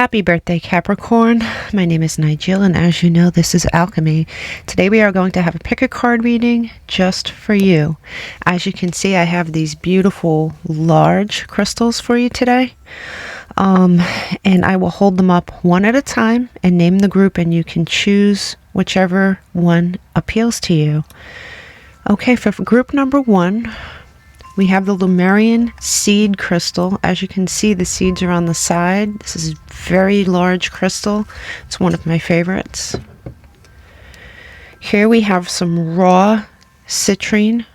Happy birthday, Capricorn. My name is Nigel, and as you know, this is Älkëmï. Today we are going to have a pick a card reading just for you. As you can see, I have these beautiful large crystals for you today. And I will hold them up one at a time and name the group, and you can choose whichever one appeals to you. Okay, for group number 1, we have the Lemurian seed crystal. As you can see, the seeds are on the side. This is a very large crystal. It's one of my favorites. Here we have some raw citrine.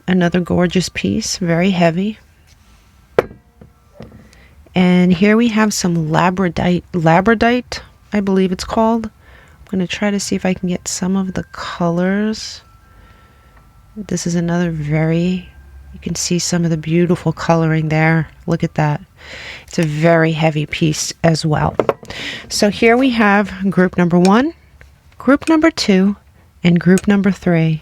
Another gorgeous piece, very heavy. And here we have some labradorite, I believe it's called. I'm going to try to see if I can get some of the colors. This is another you can see some of the beautiful coloring there. Look at that. It's a very heavy piece as well. So here we have group number 1, group number 2, and group number 3.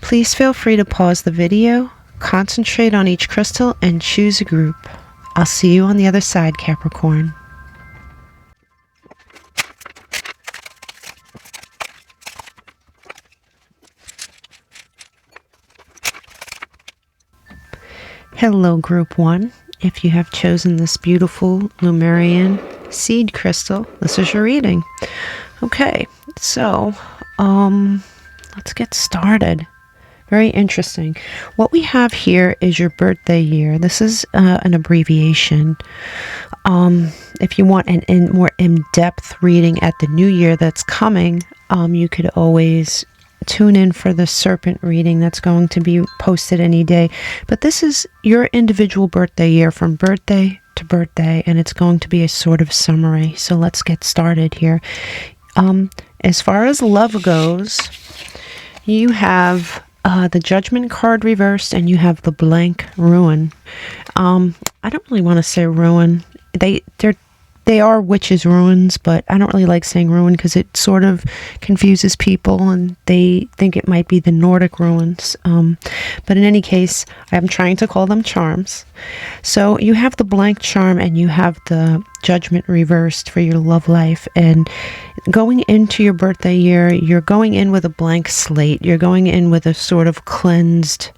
Please feel free to pause the video, concentrate on each crystal, and choose a group. I'll see you on the other side, Capricorn. Hello, group 1. If you have chosen this beautiful Lemurian seed crystal, this is your reading. Okay, so let's get started. Very interesting. What we have here is your birthday year. This is an abbreviation. If you want a more in-depth reading at the new year that's coming, you could always tune in for the serpent reading that's going to be posted any day. But this is your individual birthday year from birthday to birthday, and it's going to be a sort of summary. So let's get started here. As far as love goes, you have the Judgment card reversed, and you have the blank ruin. I don't really want to say ruin. They are witches' ruins, but I don't really like saying ruin because it sort of confuses people and they think it might be the Nordic ruins. But in any case, I'm trying to call them charms. So you have the blank charm and you have the Judgment reversed for your love life. And going into your birthday year, you're going in with a blank slate. You're going in with a sort of cleansed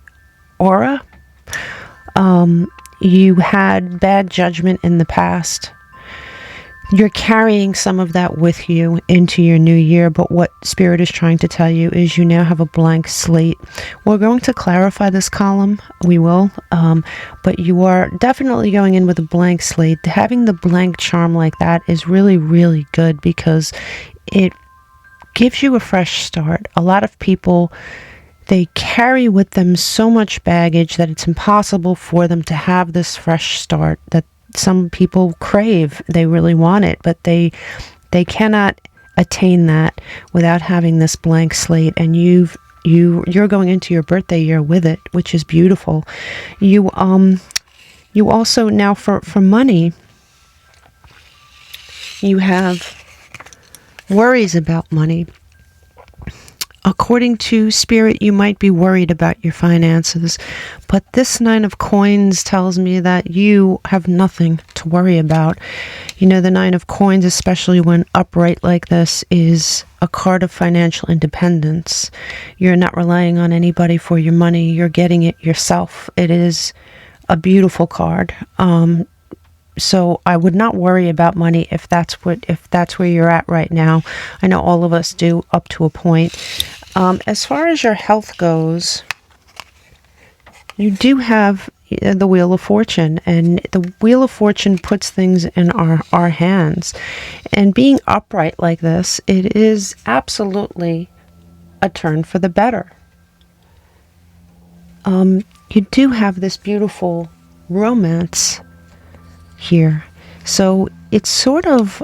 aura. You had bad judgment in the past. You're carrying some of that with you into your new year, but what Spirit is trying to tell you is you now have a blank slate. We're going to clarify this column. We will, but you are definitely going in with a blank slate. Having the blank charm like that is really, really good because it gives you a fresh start. A lot of people, they carry with them so much baggage that it's impossible for them to have this fresh start that some people crave. They really want it, but they cannot attain that without having this blank slate. And you're going into your birthday year with it, which is beautiful. You also now for money, you have worries about money. According to Spirit, you might be worried about your finances, but this 9 of coins tells me that you have nothing to worry about. You know, the 9 of coins, especially when upright like this, is a card of financial independence. You're not relying on anybody for your money. You're getting it yourself. It is a beautiful card. So I would not worry about money if that's where you're at right now. I know all of us do up to a point. As far as your health goes, you do have the Wheel of Fortune, and the Wheel of Fortune puts things in our hands. And being upright like this, it is absolutely a turn for the better. You do have this beautiful romance here. So it's sort of,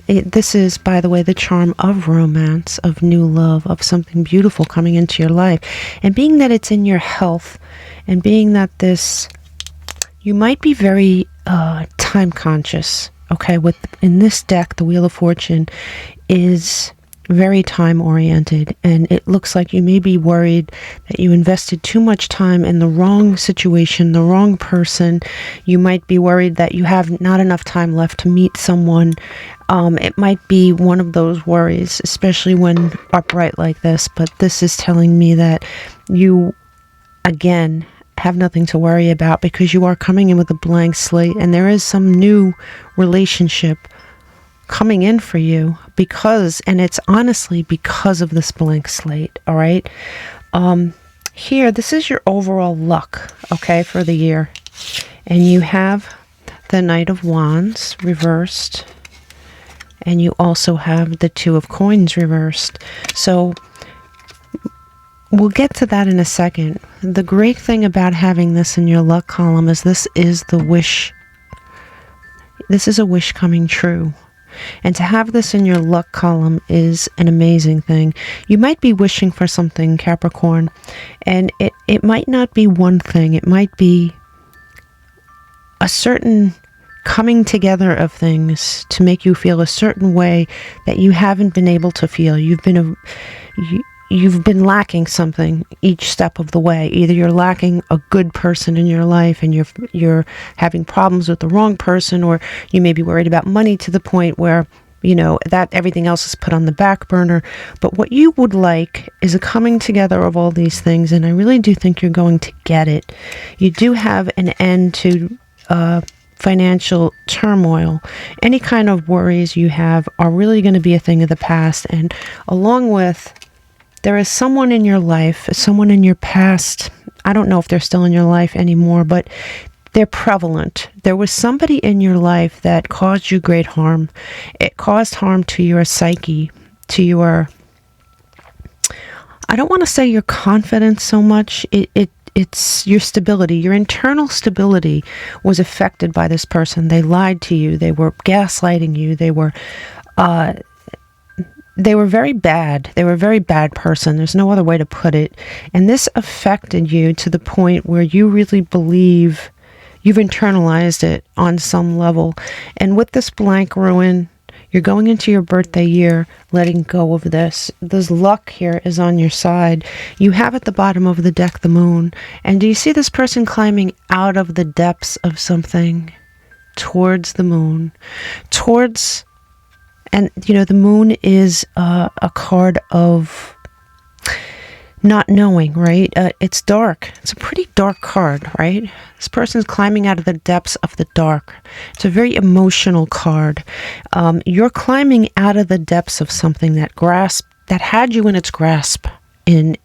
this is, by the way, the charm of romance, of new love, of something beautiful coming into your life. And being that it's in your health, and being that you might be very time conscious, okay? In this deck, the Wheel of Fortune is very time oriented, and it looks like you may be worried that you invested too much time in the wrong situation, the wrong person. You might be worried that you have not enough time left to meet someone. It might be one of those worries, especially when upright like this, but this is telling me that you, again, have nothing to worry about because you are coming in with a blank slate, and there is some new relationship coming in for you because, and it's honestly because of this blank slate, all right? Here, this is your overall luck, okay, for the year. And you have the Knight of Wands reversed, and you also have the Two of Coins reversed. So we'll get to that in a second. The great thing about having this in your luck column is this is the wish. This is a wish coming true. And to have this in your luck column is an amazing thing. You might be wishing for something, Capricorn, and it might not be one thing. It might be a certain coming together of things to make you feel a certain way that you haven't been able to feel. You've been lacking something each step of the way. Either you're lacking a good person in your life and you're having problems with the wrong person, or you may be worried about money to the point where, you know, that everything else is put on the back burner. But what you would like is a coming together of all these things, and I really do think you're going to get it. You do have an end to financial turmoil. Any kind of worries you have are really going to be a thing of the past, and along with, there is someone in your life, someone in your past. I don't know if they're still in your life anymore, but they're prevalent. There was somebody in your life that caused you great harm. It caused harm to your psyche, to your, I don't want to say your confidence so much. It's your stability. Your internal stability was affected by this person. They lied to you. They were gaslighting you. They were very bad. They were a very bad person. There's no other way to put it. And this affected you to the point where you really believe you've internalized it on some level. And with this blank ruin, you're going into your birthday year, letting go of this. This luck here is on your side. You have at the bottom of the deck the moon. And do you see this person climbing out of the depths of something towards the moon? Towards... And, you know, the moon is a card of not knowing, right? It's dark. It's a pretty dark card, right? This person's climbing out of the depths of the dark. It's a very emotional card. You're climbing out of the depths of something that had you in its grasp in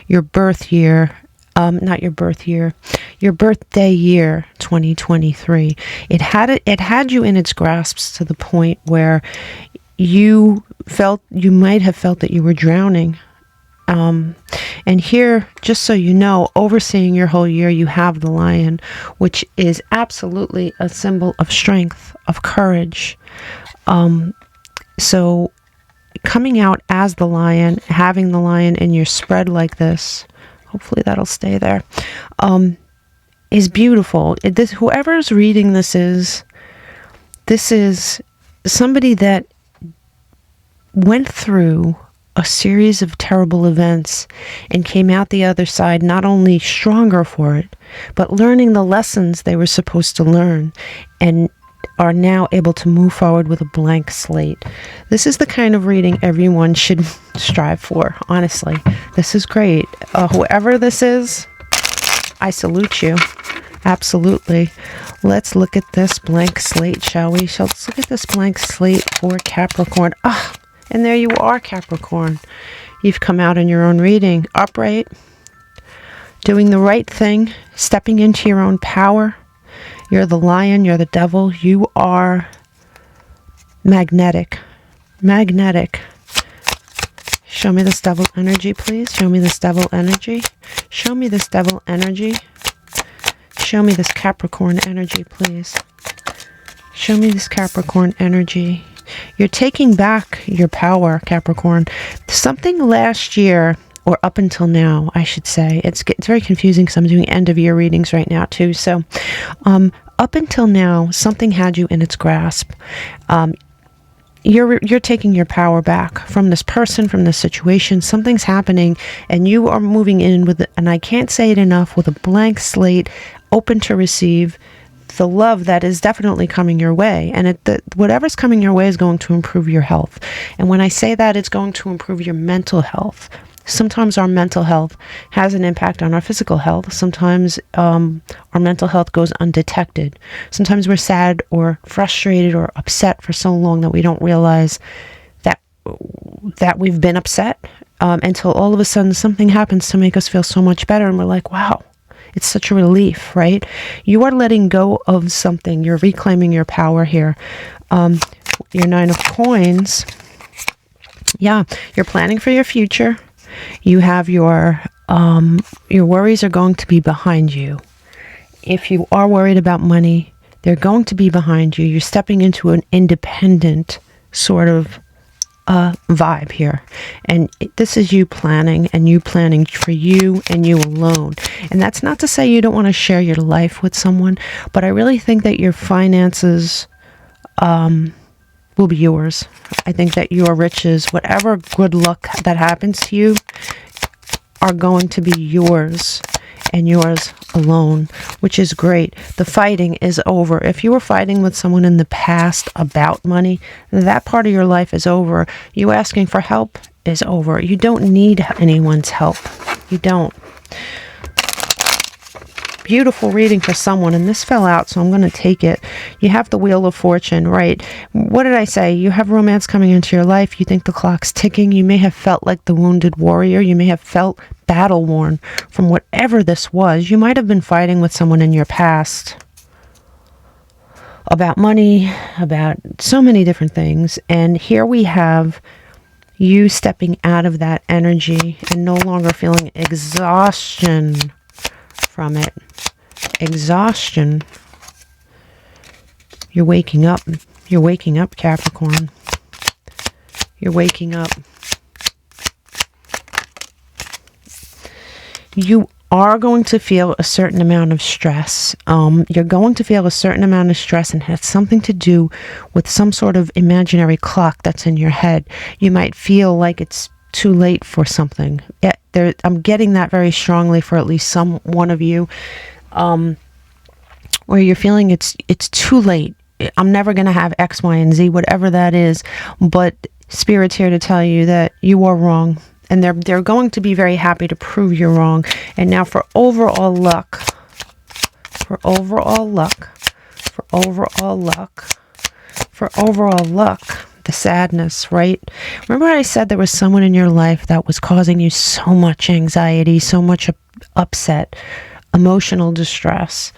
your birth year. Not your birth year, your birthday year, 2023. It had you in its grasps to the point where you might have felt that you were drowning. And here, just so you know, overseeing your whole year, you have the Lion, which is absolutely a symbol of strength, of courage. So coming out as the Lion, having the Lion in your spread like this, hopefully that'll stay there, is beautiful. Whoever's reading this is somebody that went through a series of terrible events and came out the other side not only stronger for it, but learning the lessons they were supposed to learn, and are now able to move forward with a blank slate. This is the kind of reading everyone should strive for, honestly. This is great. Whoever this is, I salute you. Absolutely. Let's look at this blank slate, shall we? Let's look at this blank slate for Capricorn. And there you are, Capricorn. You've come out in your own reading. Upright, doing the right thing, stepping into your own power. You're the Lion, you're the devil, you are magnetic. Magnetic. Show me this devil energy, please. Show me this devil energy. Show me this devil energy. Show me this Capricorn energy, please. Show me this Capricorn energy. You're taking back your power, Capricorn. Something last year, or up until now, I should say. It's very confusing because I'm doing end of year readings right now too. So up until now, something had you in its grasp. you're taking your power back from this person, from this situation. Something's happening, and you are moving in with, and I can't say it enough, with a blank slate, open to receive the love that is definitely coming your way. And whatever's coming your way is going to improve your health. And when I say that, it's going to improve your mental health. Sometimes our mental health has an impact on our physical health. Sometimes our mental health goes undetected. Sometimes we're sad or frustrated or upset for so long that we don't realize that we've been upset until all of a sudden something happens to make us feel so much better, and we're like, wow, it's such a relief, right? You are letting go of something. You're reclaiming your power here. Your Nine of Coins. Yeah, you're planning for your future. You have your worries are going to be behind you. If you are worried about money, they're going to be behind you. You're stepping into an independent sort of vibe here. And this is you planning, and you planning for you and you alone. And that's not to say you don't want to share your life with someone, but I really think that your finances will be yours. I think that your riches, whatever good luck that happens to you, are going to be yours and yours alone, which is great. The fighting is over. If you were fighting with someone in the past about money, that part of your life is over. You asking for help is over. You don't need anyone's help. You don't. Beautiful reading for someone, and this fell out, so I'm going to take it. You have the Wheel of Fortune, right? What did I say? You have romance coming into your life. You think the clock's ticking. You may have felt like the wounded warrior. You may have felt battle worn from whatever this was. You might have been fighting with someone in your past about money, about so many different things, and here we have you stepping out of that energy and no longer feeling exhaustion from it. Exhaustion. You're waking up. You're waking up, Capricorn. You're waking up. You are going to feel a certain amount of stress. You're going to feel a certain amount of stress, and it has something to do with some sort of imaginary clock that's in your head. You might feel like it's too late for something. I'm getting that very strongly for at least one of you, where you're feeling it's too late. I'm never going to have X, Y, and Z, whatever that is. But Spirit's here to tell you that you are wrong, and they're going to be very happy to prove you're wrong. And now for overall luck, the sadness, right? Remember I said there was someone in your life that was causing you so much anxiety, so much upset, emotional distress.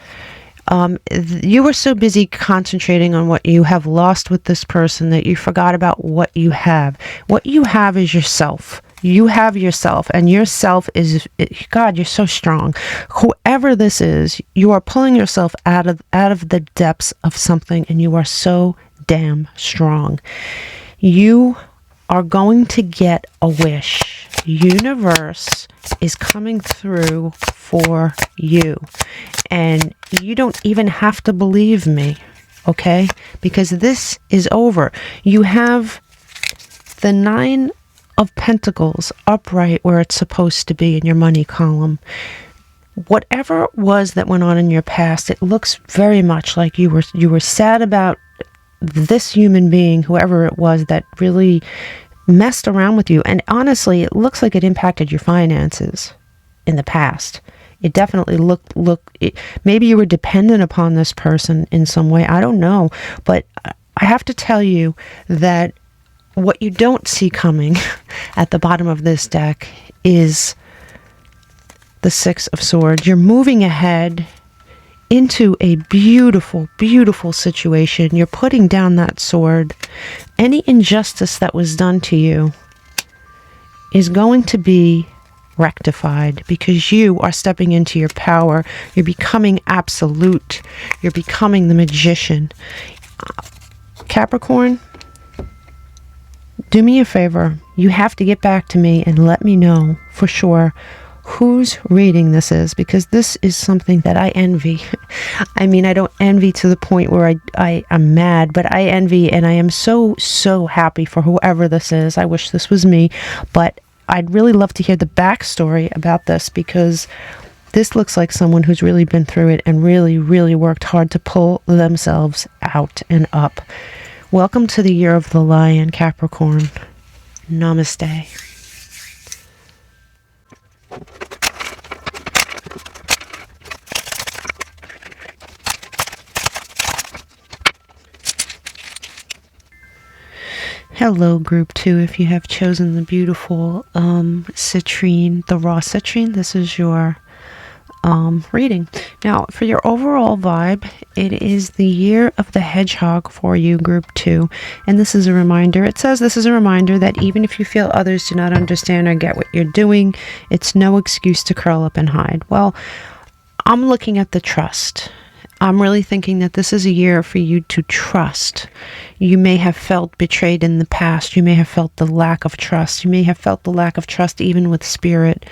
You were so busy concentrating on what you have lost with this person that you forgot about what you have. What you have is yourself. You have yourself, and yourself is, God, you're so strong. Whoever this is, you are pulling yourself out of the depths of something, and you are so damn strong. You are going to get a wish. Universe is coming through for you, and you don't even have to believe me, okay? Because this is over. You have the Nine of Pentacles upright where it's supposed to be in your money column. Whatever it was that went on in your past, it looks very much like you were sad about this human being, whoever it was, that really messed around with you. And honestly, it looks like it impacted your finances in the past. It definitely maybe you were dependent upon this person in some way. I don't know. But I have to tell you that what you don't see coming at the bottom of this deck is the Six of Swords. You're moving ahead into a beautiful, beautiful situation. You're putting down that sword. Any injustice that was done to you is going to be rectified because you are stepping into your power. You're becoming absolute. You're becoming the magician. Capricorn, do me a favor. You have to get back to me and let me know for sure whose reading this is, because this is something that I envy. I mean, I don't envy to the point where I am mad, but I envy, and I am so happy for whoever this is. I wish this was me, but I'd really love to hear the backstory about this, because this looks like someone who's really been through it and really worked hard to pull themselves out and up. Welcome to the year of the lion, Capricorn. Namaste. Hello, group 2. If you have chosen the beautiful citrine, the raw citrine, this is your reading. Now, for your overall vibe, it is the year of the hedgehog for you, group 2. And this is a reminder. It says this is a reminder that even if you feel others do not understand or get what you're doing, it's no excuse to curl up and hide. Well, I'm looking at the trust. I'm really thinking that this is a year for you to trust. You may have felt betrayed in the past. You may have felt the lack of trust. You may have felt the lack of trust even with spirit.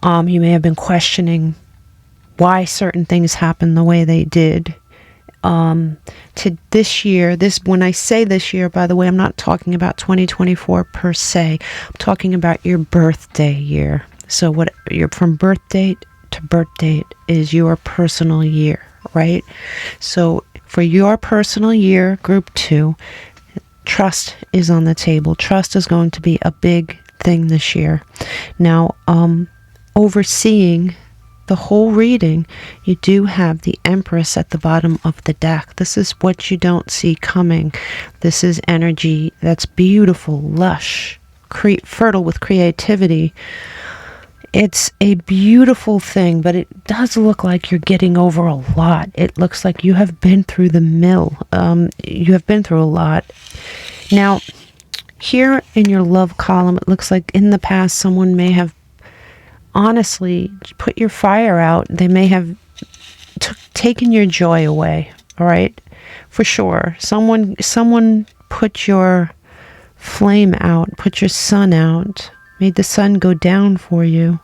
You may have been questioning why certain things happened the way they did. To this year, when I say this year, by the way, I'm not talking about 2024 per se. I'm talking about your birthday year. So what you're from birth date to birth date is your personal year, right? So for your personal year, group 2, trust is on the table. Trust is going to be a big thing this year. Now, overseeing the whole reading, you do have the Empress at the bottom of the deck. This is what you don't see coming. This is energy that's beautiful, lush, fertile with creativity. It's a beautiful thing, but it does look like you're getting over a lot. It looks like you have been through the mill. You have been through a lot. Now, here in your love column, it looks like in the past someone may have honestly put your fire out. They may have taken your joy away, all right? For sure. Someone put your flame out, put your sun out, made the sun go down for you.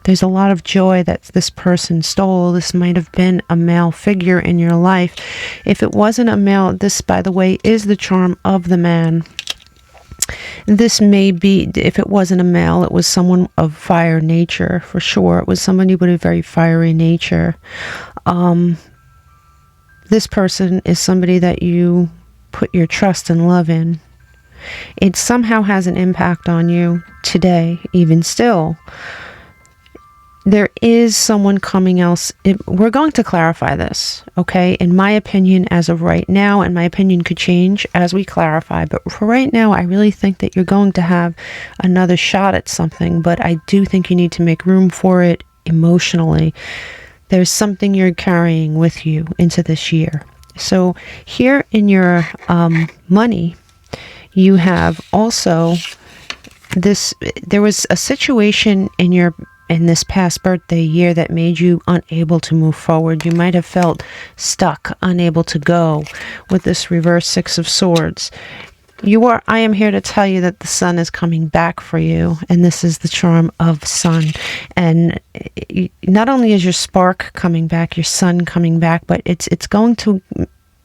There's a lot of joy that this person stole. This might have been a male figure in your life. If it wasn't a male, this, by the way, is the charm of the man. This may be, if it wasn't a male, it was someone of fire nature, for sure. It was somebody with a very fiery nature. This person is somebody that you put your trust and love in. It somehow has an impact on you today, even still. There is someone coming else. We're going to clarify this, okay? In my opinion, as of right now, and my opinion could change as we clarify, but for right now, I really think that you're going to have another shot at something, but I do think you need to make room for it emotionally. There's something you're carrying with you into this year. So here in your money, you have also this, there was a situation in this past birthday year that made you unable to move forward. You might have felt stuck, unable to go with this reverse 6 of Swords. I am here to tell you that the sun is coming back for you, and this is the charm of sun. And not only is your spark coming back, your sun coming back, but it's going to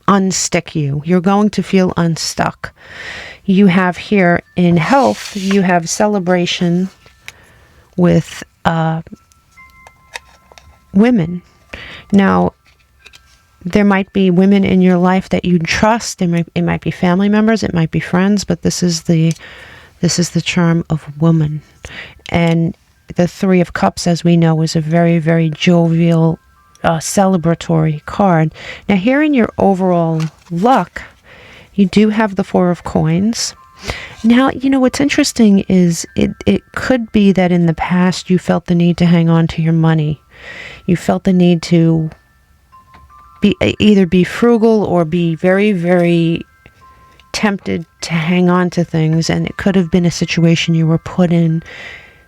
unstick you. You're going to feel unstuck. You have here in health, you have celebration with women. Now, there might be women in your life that you trust. It might be family members, it might be friends, but this is the charm of woman. And the 3 of Cups, as we know, is a very, very jovial, celebratory card. Now, here in your overall luck, you do have the 4 of Coins. Now, you know, what's interesting is it could be that in the past you felt the need to hang on to your money. You felt the need to either be frugal or be very, very tempted to hang on to things, and it could have been a situation you were put in.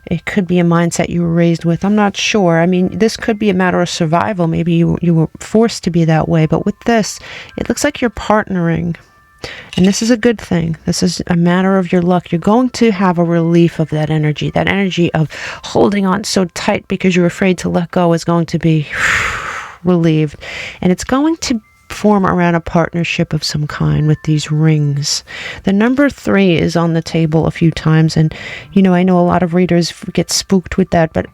It could be a mindset you were raised with. I'm not sure. I mean, this could be a matter of survival. Maybe you were forced to be that way. But with this, it looks like you're partnering. And this is a good thing. This is a matter of your luck. You're going to have a relief of that energy of holding on so tight because you're afraid to let go is going to be relieved. And it's going to form around a partnership of some kind with these rings. The number 3 is on the table a few times, and I know a lot of readers get spooked with that, but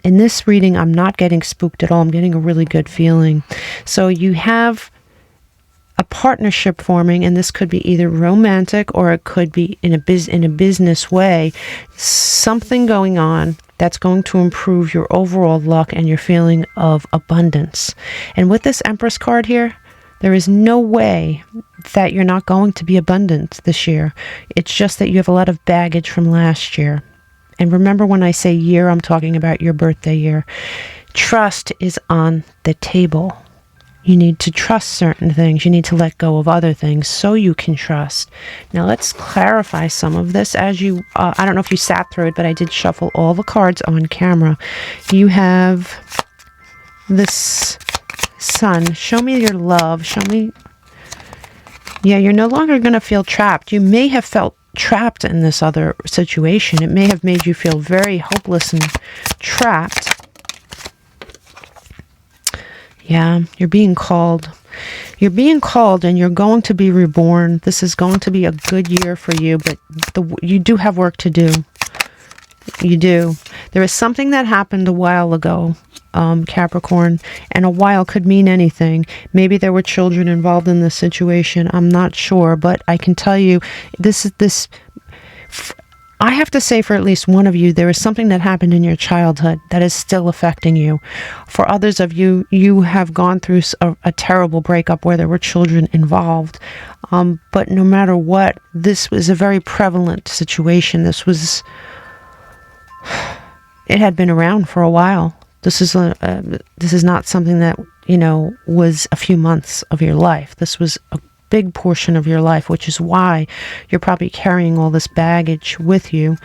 in this reading I'm not getting spooked at all. I'm getting a really good feeling. So you have a partnership forming, and this could be either romantic or it could be in a business way. Something going on that's going to improve your overall luck and your feeling of abundance. And with this Empress card here, there is no way that you're not going to be abundant this year. It's just that you have a lot of baggage from last year. And remember, when I say year, I'm talking about your birthday year. Trust is on the table. You need to trust certain things. You need to let go of other things so you can trust. Now let's clarify some of this. As you, I don't know if you sat through it, but I did shuffle all the cards on camera. You have this Sun. Show me your love. Show me. Yeah, you're no longer going to feel trapped. You may have felt trapped in this other situation. It may have made you feel very hopeless and trapped. Yeah, you're being called. You're being called, and you're going to be reborn. This is going to be a good year for you, but you do have work to do. You do. There is something that happened a while ago, Capricorn, and a while could mean anything. Maybe there were children involved in this situation. I'm not sure, but I can tell you this. I have to say, for at least one of you, there is something that happened in your childhood that is still affecting you. For others of you, you have gone through a terrible breakup where there were children involved. But no matter what, this was a very prevalent situation. It had been around for a while. This is not something that was a few months of your life. This was a big portion of your life, which is why you're probably carrying all this baggage with you.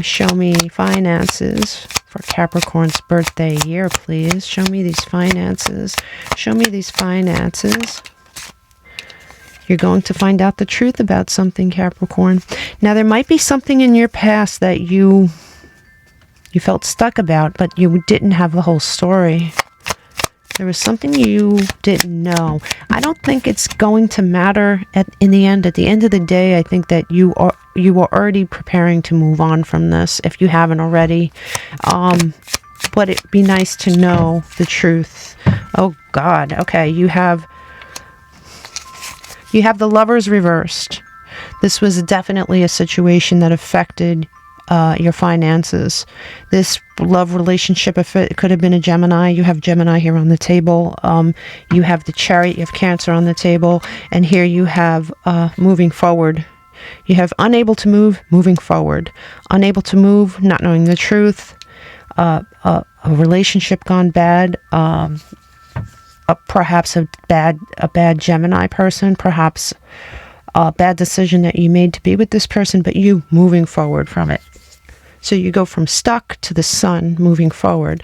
Show me finances for Capricorn's birthday year, please. Show me these finances. Show me these finances. You're going to find out the truth about something, Capricorn. Now, there might be something in your past that you felt stuck about, but you didn't have the whole story. There was something you didn't know. I don't think it's going to matter in the end. At the end of the day, I think that you are already preparing to move on from this, if you haven't already. But it'd be nice to know the truth. Oh God. Okay, you have the Lovers reversed. This was definitely a situation that affected your finances. This love relationship, if it could have been a Gemini, you have Gemini here on the table. You have the Chariot, you have Cancer on the table, and here you have moving forward. You have unable to move, moving forward. Unable to move, not knowing the truth. A relationship gone bad. Perhaps a bad Gemini person. Perhaps a bad decision that you made to be with this person, but you moving forward from it. So you go from stuck to the Sun, moving forward.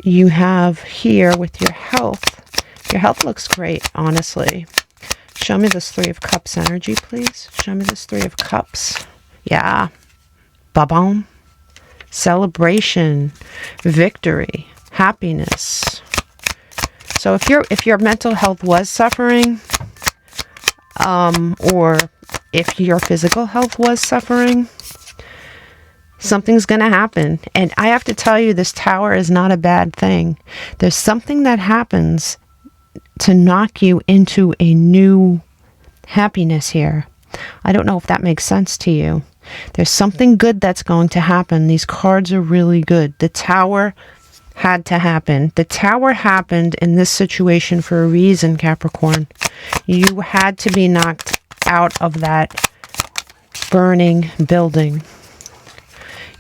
You have here with your health. Your health looks great, honestly. Show me this 3 of Cups energy, please. Show me this 3 of Cups. Yeah. Ba-boom. Celebration. Victory. Happiness. So if your mental health was suffering, or if your physical health was suffering, something's going to happen. And I have to tell you, this Tower is not a bad thing. There's something that happens to knock you into a new happiness here. I don't know if that makes sense to you. There's something good that's going to happen. These cards are really good. The Tower had to happen. The Tower happened in this situation for a reason, Capricorn. You had to be knocked out of that burning building.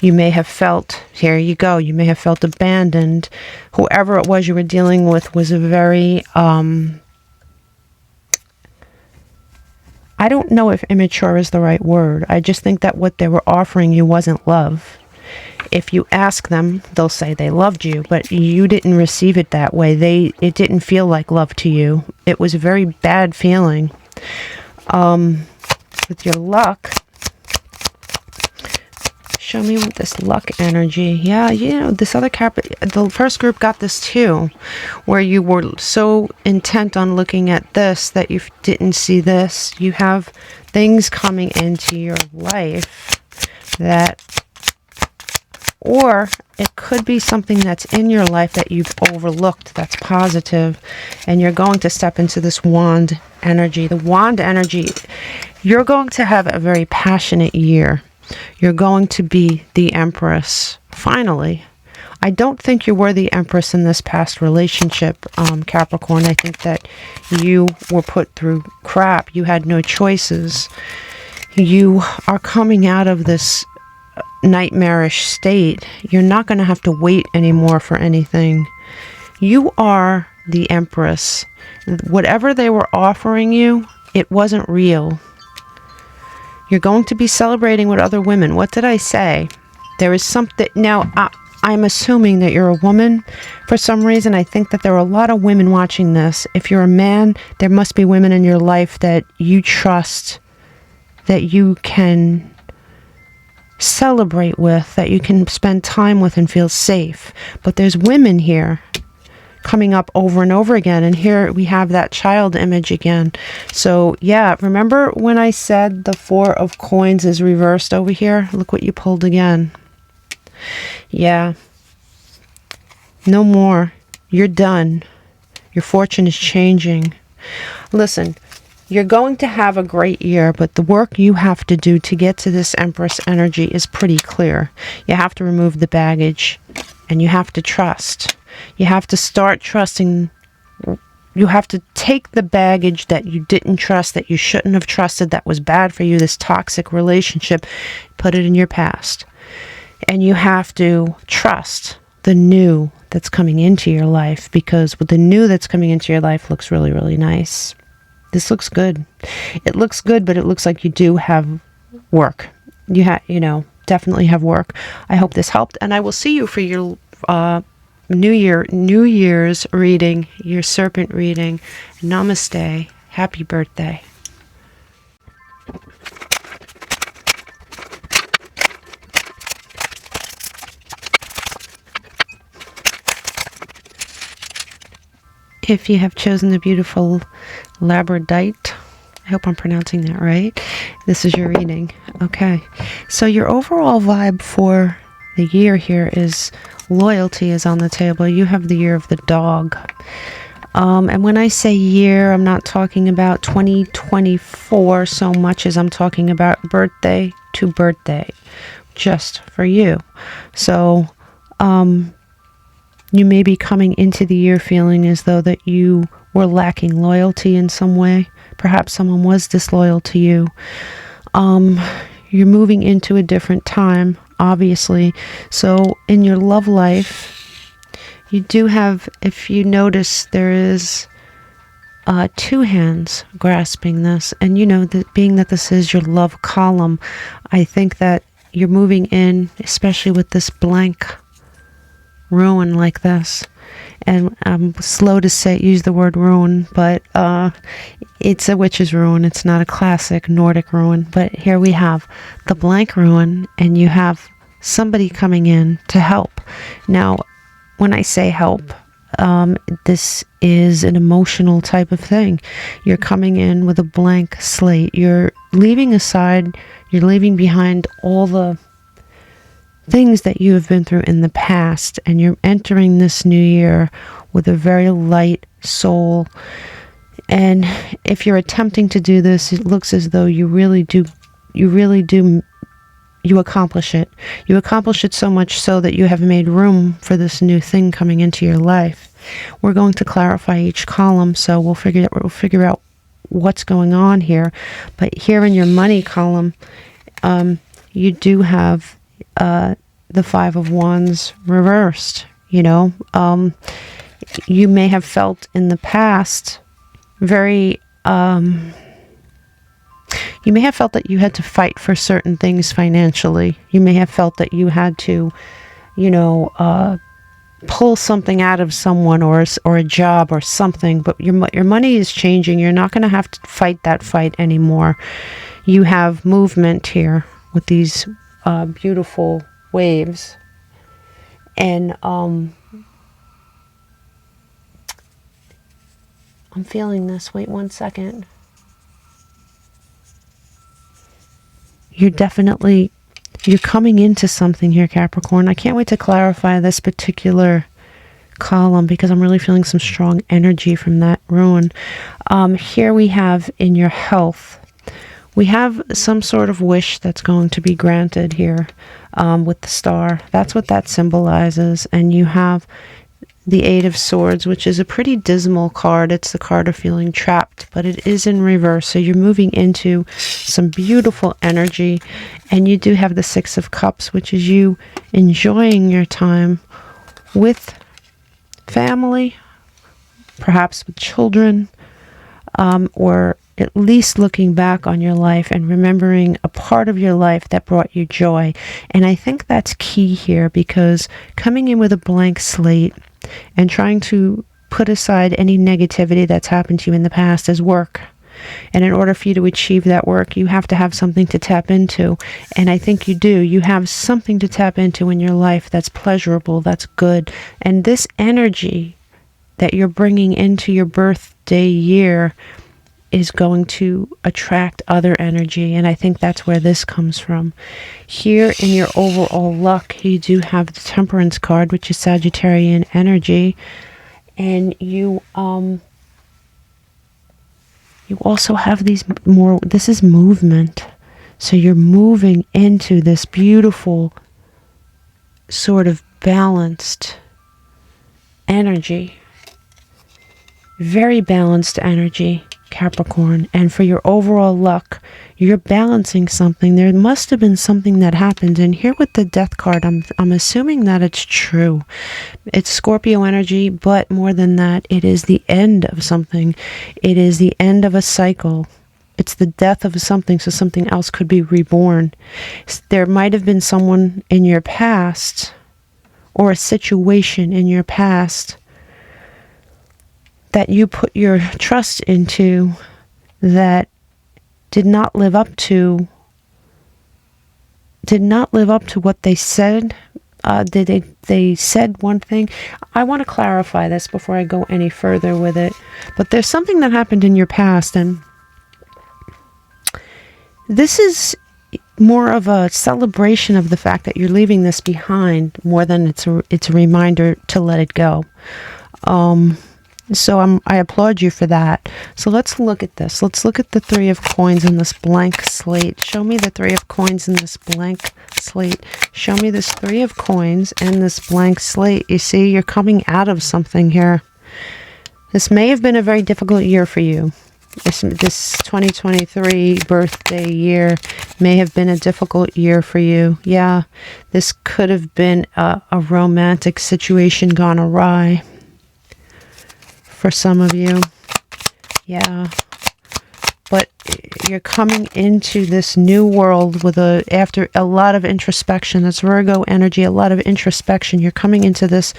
You may have felt, here you go, you may have felt abandoned. Whoever it was you were dealing with was a very, I don't know if immature is the right word. I just think that what they were offering you wasn't love. If you ask them, they'll say they loved you, but you didn't receive it that way. It didn't feel like love to you. It was a very bad feeling. With your luck, show me with this luck energy. Yeah, you know, this other the first group got this too, where you were so intent on looking at this that you didn't see this. You have things coming into your life that, or it could be something that's in your life that you've overlooked that's positive, and you're going to step into this wand energy. The wand energy, you're going to have a very passionate year. You're going to be the Empress, finally. I don't think you were the Empress in this past relationship, Capricorn. I think that you were put through crap. You had no choices. You are coming out of this nightmarish state. You're not going to have to wait anymore for anything. You are the Empress. Whatever they were offering you, it wasn't real. You're going to be celebrating with other women. What did I say? There is something. Now, I'm assuming that you're a woman. For some reason, I think that there are a lot of women watching this. If you're a man, there must be women in your life that you trust, that you can celebrate with, that you can spend time with and feel safe. But there's women here coming up over and over again, and here we have that child image again. So yeah, remember when I said the Four of Coins is reversed over here? Look what you pulled again. Yeah, no more. You're done. Your fortune is changing. Listen, you're going to have a great year, but the work you have to do to get to this Empress energy is pretty clear. You have to remove the baggage, and you have to trust. You have to start trusting. You have to take the baggage that you didn't trust, that you shouldn't have trusted, that was bad for you, this toxic relationship, put it in your past. And you have to trust the new that's coming into your life, because with the new that's coming into your life looks really, really nice. This looks good. It looks good, but it looks like you do have work. You know, definitely have work. I hope this helped, and I will see you for your New Year's reading, your serpent reading. Namaste. Happy birthday. If you have chosen the beautiful labradorite, I hope I'm pronouncing that right, this is your reading. Okay, so your overall vibe for the year here is loyalty is on the table. You have the year of the dog. And when I say year, I'm not talking about 2024 so much as I'm talking about birthday to birthday, just for you. So, you may be coming into the year feeling as though that you were lacking loyalty in some way. Perhaps someone was disloyal to you. You're moving into a different time, obviously. So in your love life, you do have, if you notice, there is two hands grasping this. And you know, that being that this is your love column, I think that you're moving in, especially with this blank ruin like this. And I'm slow to use the word ruin, but it's a witch's ruin. It's not a classic Nordic ruin. But here we have the blank ruin, and you have somebody coming in to help. Now, when I say help, this is an emotional type of thing. You're coming in with a blank slate. You're leaving behind all the things that you have been through in the past, and you're entering this new year with a very light soul. And if you're attempting to do this, it looks as though you accomplish it. You accomplish it so much so that you have made room for this new thing coming into your life. We're going to clarify each column, so we'll figure out what's going on here. But here in your money column, you do have the Five of Wands reversed. You know, you may have felt in the past very, you may have felt that you had to fight for certain things financially. You may have felt that you had to, pull something out of someone, or a job or something, but your money is changing. You're not going to have to fight that fight anymore. You have movement here with these beautiful waves, and I'm feeling this. Wait 1 second. You're coming into something here, Capricorn. I can't wait to clarify this particular column because I'm really feeling some strong energy from that rune. Here we have in your health, we have some sort of wish that's going to be granted here with the star. That's what that symbolizes. And you have the Eight of Swords, which is a pretty dismal card. It's the card of feeling trapped, but it is in reverse. So you're moving into some beautiful energy. And you do have the Six of Cups, which is you enjoying your time with family, perhaps with children, or at least looking back on your life and remembering a part of your life that brought you joy. And I think that's key here, because coming in with a blank slate and trying to put aside any negativity that's happened to you in the past is work. And in order for you to achieve that work, you have to have something to tap into. And I think you do. You have something to tap into in your life that's pleasurable, that's good. And this energy that you're bringing into your birthday year is going to attract other energy. And I think that's where this comes from. Here in your overall luck, you do have the Temperance card, which is Sagittarian energy. And you also have these more, this is movement. So you're moving into this beautiful sort of balanced energy. Very balanced energy, Capricorn. And for your overall luck, you're balancing something. There must have been something that happened. And here with the Death card, I'm assuming that it's true. It's Scorpio energy, but more than that, it is the end of something. It is the end of a cycle. It's the death of something, so something else could be reborn. There might have been someone in your past, or a situation in your past, that you put your trust into that did not live up to what they said. They said one thing. I want to clarify this before I go any further with it. But there's something that happened in your past, and this is more of a celebration of the fact that you're leaving this behind, more than it's a reminder to let it go. So I applaud you for that. So let's look at this. Let's look at the Three of Coins in this blank slate. Show me the Three of Coins in this blank slate. Show me this Three of Coins and this blank slate. You see, you're coming out of something here. This may have been a very difficult year for you. This 2023 birthday year may have been a difficult year for you. Yeah, this could have been a romantic situation gone awry for some of you. Yeah, but you're coming into this new world with after a lot of introspection. That's Virgo energy, a lot of introspection. You're coming into this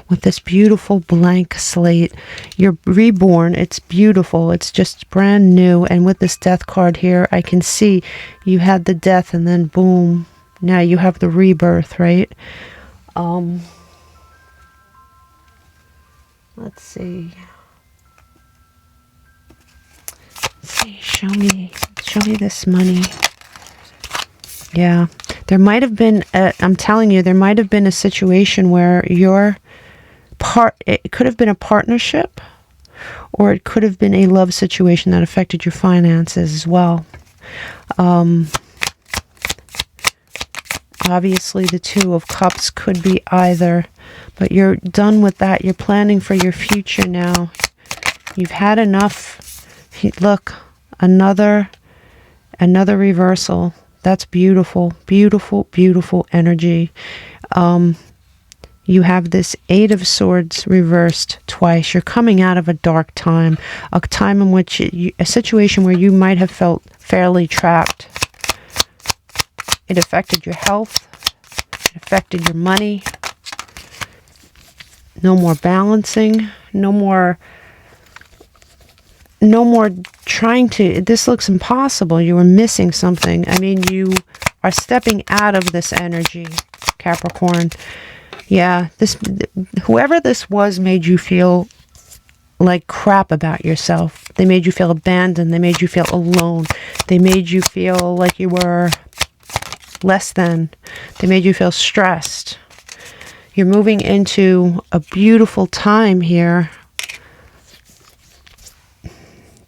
with this beautiful blank slate. You're reborn. It's beautiful. It's just brand new. And with this Death card here, I can see you had the death, and then boom, now you have the rebirth, right? Let's see. Show me this money. Yeah, there might have been I'm telling you, there might have been a situation where it could have been a partnership, or it could have been a love situation that affected your finances as well. Obviously the Two of Cups could be either, but you're done with that. You're planning for your future now. You've had enough. Look, another reversal. That's beautiful, beautiful, beautiful energy. You have this Eight of Swords reversed twice. You're coming out of a dark time, a time in which a situation where you might have felt fairly trapped. It affected your health. It affected your money. No more balancing. No more trying to, this looks impossible. You were missing something. I mean, you are stepping out of this energy, Capricorn. Yeah, whoever this was made you feel like crap about yourself. They made you feel abandoned. They made you feel alone. They made you feel like you were less than. They made you feel stressed. You're moving into a beautiful time here.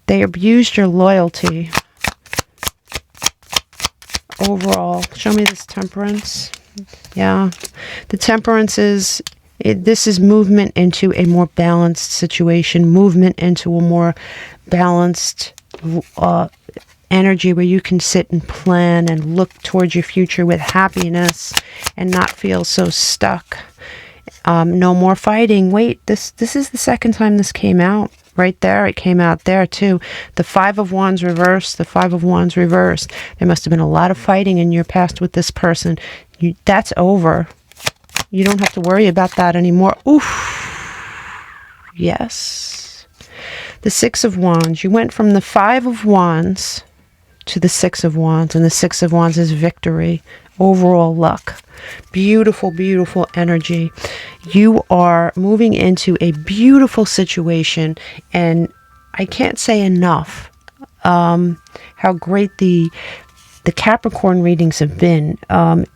They abused your loyalty. Overall, show me this Temperance. Yeah, the Temperance is, this is movement into a more balanced situation, movement into a more balanced energy where you can sit and plan and look towards your future with happiness and not feel so stuck. No more fighting. Wait, this is the second time this came out. Right there, it came out there too. The Five of Wands reversed, the Five of Wands reversed. There must have been a lot of fighting in your past with this person. That's over. You don't have to worry about that anymore. Oof. Yes. The Six of Wands. You went from the Five of Wands to the Six of Wands, and the Six of Wands is victory, overall luck. Beautiful, beautiful energy. You are moving into a beautiful situation, and I can't say enough how great the Capricorn readings have been.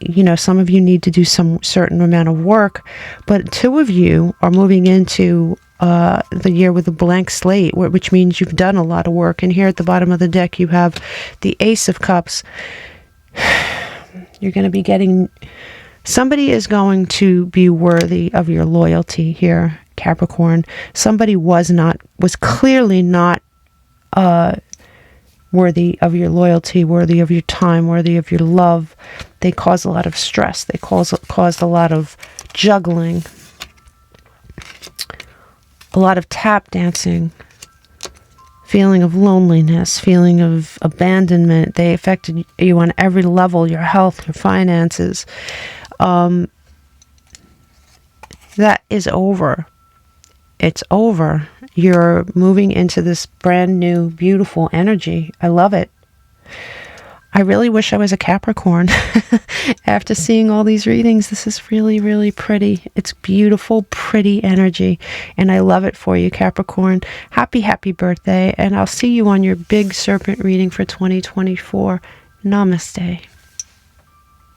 You know, some of you need to do some certain amount of work, but two of you are moving into the year with a blank slate, which means you've done a lot of work. And here at the bottom of the deck, you have the Ace of Cups. You're going to be getting, somebody is going to be worthy of your loyalty here, Capricorn. Somebody was clearly not worthy of your loyalty, worthy of your time, worthy of your love. They cause a lot of stress. They caused a lot of juggling, a lot of tap dancing, feeling of loneliness, feeling of abandonment. They affected you on every level, your health, your finances. That is over. It's over. You're moving into this brand new, beautiful energy. I love it. I really wish I was a Capricorn. After seeing all these readings, this is really, really pretty. It's beautiful, pretty energy. And I love it for you, Capricorn. Happy, happy birthday. And I'll see you on your big serpent reading for 2024. Namaste.